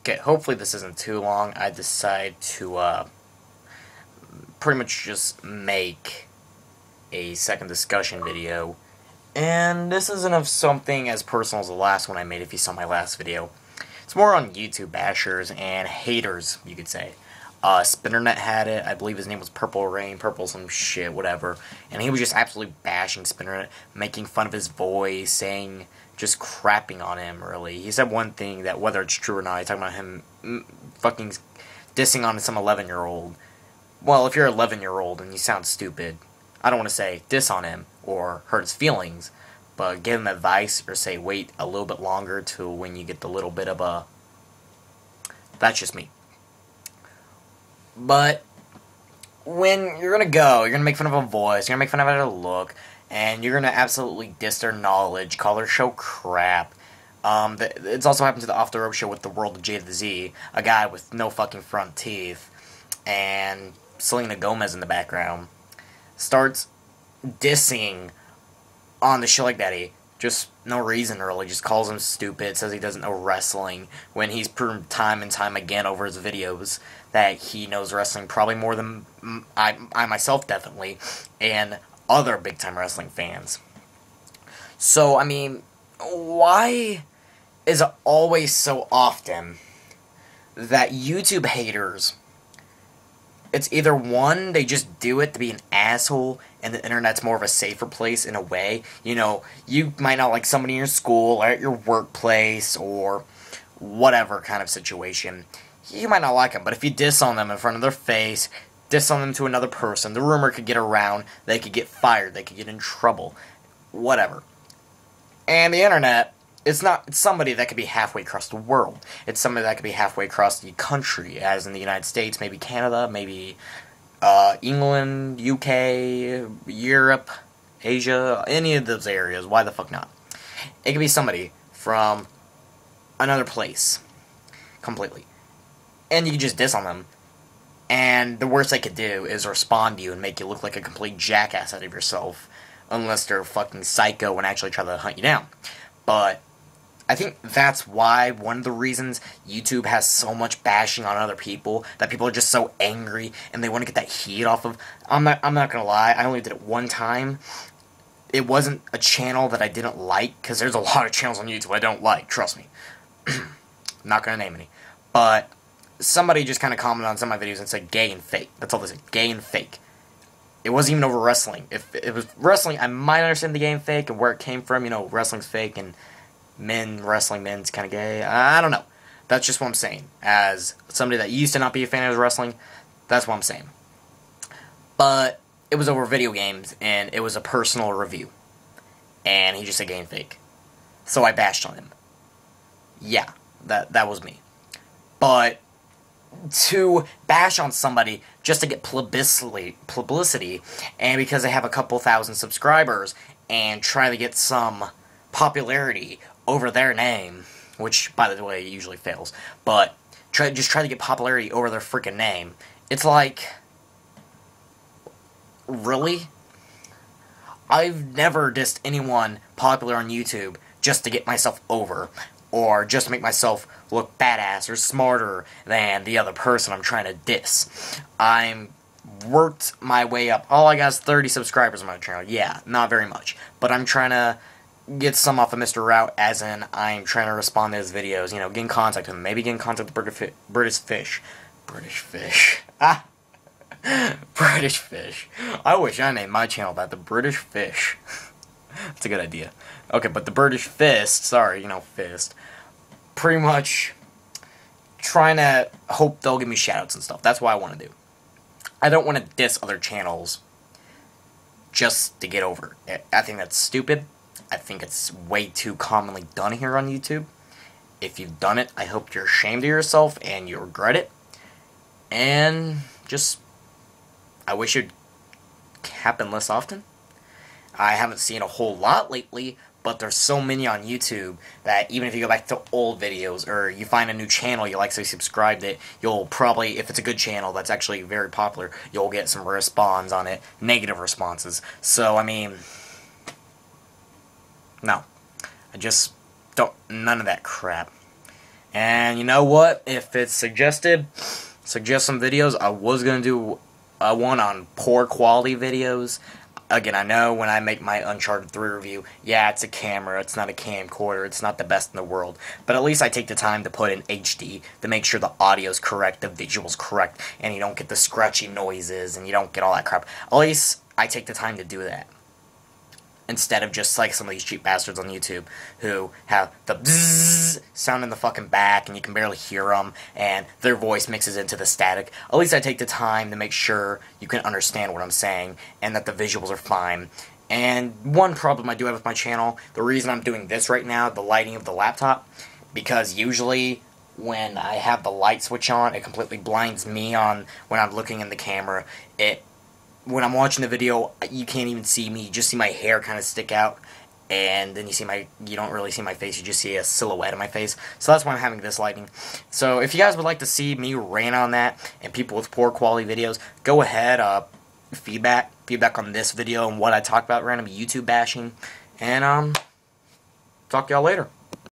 Okay, hopefully this isn't too long. I decide to pretty much just make a second discussion video. And this isn't of something as personal as the last one I made if you saw my last video. It's more on YouTube bashers and haters, you could say. Spinnernet had it. I believe his name was Purple Rain, Purple some shit, whatever. And he was just absolutely bashing Spinnernet, making fun of his voice, saying, just crapping on him, really. He said one thing that, whether it's true or not, he's talking about him fucking dissing on some 11-year-old. Well, if you're an 11-year-old and you sound stupid, I don't want to say diss on him or hurt his feelings, but give him advice or say wait a little bit longer to when you get the little bit of a... That's just me. But when you're going to make fun of a voice, you're going to make fun of a look, and you're going to absolutely diss their knowledge, call their show crap. It's also happened to the Off the Rope show with the World of J to the Z, a guy with no fucking front teeth, and Selena Gomez in the background starts dissing on the show like that. He just no reason really, just calls him stupid, says he doesn't know wrestling, when he's proven time and time again over his videos that he knows wrestling probably more than I myself definitely, and other big time wrestling fans. So, I mean, why is it always so often that YouTube haters, it's either one, they just do it to be an asshole, and the internet's more of a safer place in a way. You know, you might not like somebody in your school, or at your workplace, or whatever kind of situation. You might not like them, but if you diss on them in front of their face, diss on them to another person, the rumor could get around, they could get fired, they could get in trouble, whatever. And the internet, it's somebody that could be halfway across the world. It's somebody that could be halfway across the country, as in the United States, maybe Canada, maybe England, UK, Europe, Asia, any of those areas. Why the fuck not? It could be somebody from another place, completely. And you can just diss on them. And the worst they could do is respond to you and make you look like a complete jackass out of yourself, unless they're fucking psycho and actually try to hunt you down. But I think that's why, one of the reasons YouTube has so much bashing on other people, that people are just so angry and they want to get that heat off of. I'm not gonna lie, I only did it one time. It wasn't a channel that I didn't like, because there's a lot of channels on YouTube I don't like, trust me. Not gonna name any. But somebody just kind of commented on some of my videos and said gay and fake. That's all they said, gay and fake. It wasn't even over wrestling. If it was wrestling, I might understand the gay and fake and where it came from. You know, wrestling's fake and men's kind of gay. I don't know. That's just what I'm saying. As somebody that used to not be a fan of wrestling, that's what I'm saying. But it was over video games, and it was a personal review. And he just said gay and fake. So I bashed on him. Yeah, that was me. But to bash on somebody just to get publicity, and because they have a couple thousand subscribers, and try to get some popularity over their name, which, by the way, usually fails, but try to get popularity over their freaking name, it's like, really? I've never dissed anyone popular on YouTube just to get myself over, or just to make myself look badass or smarter than the other person I'm trying to diss. I'm worked my way up. All I got is 30 subscribers on my channel. Yeah, not very much. But I'm trying to get some off of Mr. Route, as in I'm trying to respond to his videos, you know, get in contact with him. Maybe get in contact with British Fish. British Fish. Ah! British Fish. I wish I named my channel that, the British Fish. That's a good idea. Okay, but the British Fist, sorry, you know, Fist, pretty much trying to hope they'll give me shoutouts and stuff. That's what I want to do. I don't want to diss other channels just to get over it. I think that's stupid. I think it's way too commonly done here on YouTube. If you've done it, I hope you're ashamed of yourself and you regret it. And just, I wish it'd happen less often. I haven't seen a whole lot lately, but there's so many on YouTube that even if you go back to old videos, or you find a new channel you like, so you subscribe to it, you'll probably, if it's a good channel that's actually very popular, you'll get some response on it, negative responses. So, I mean, no. I just don't, none of that crap. And you know what? If it's suggest some videos. I was going to do one on poor quality videos. Again, I know when I make my Uncharted 3 review, yeah, it's a camera, it's not a camcorder, it's not the best in the world, but at least I take the time to put in HD to make sure the audio's correct, the visual's correct, and you don't get the scratchy noises, and you don't get all that crap. At least I take the time to do that. Instead of just like some of these cheap bastards on YouTube who have the bzzz sound in the fucking back and you can barely hear them and their voice mixes into the static. At least I take the time to make sure you can understand what I'm saying and that the visuals are fine. And one problem I do have with my channel, the reason I'm doing this right now, the lighting of the laptop, because usually when I have the light switch on, it completely blinds me on when I'm looking in the camera. When I'm watching the video, you can't even see me. You just see my hair kind of stick out, and then you don't really see my face. You just see a silhouette of my face. So that's why I'm having this lighting. So if you guys would like to see me rant on that and people with poor quality videos, go ahead. Feedback on this video and what I talked about, random YouTube bashing, and talk to y'all later.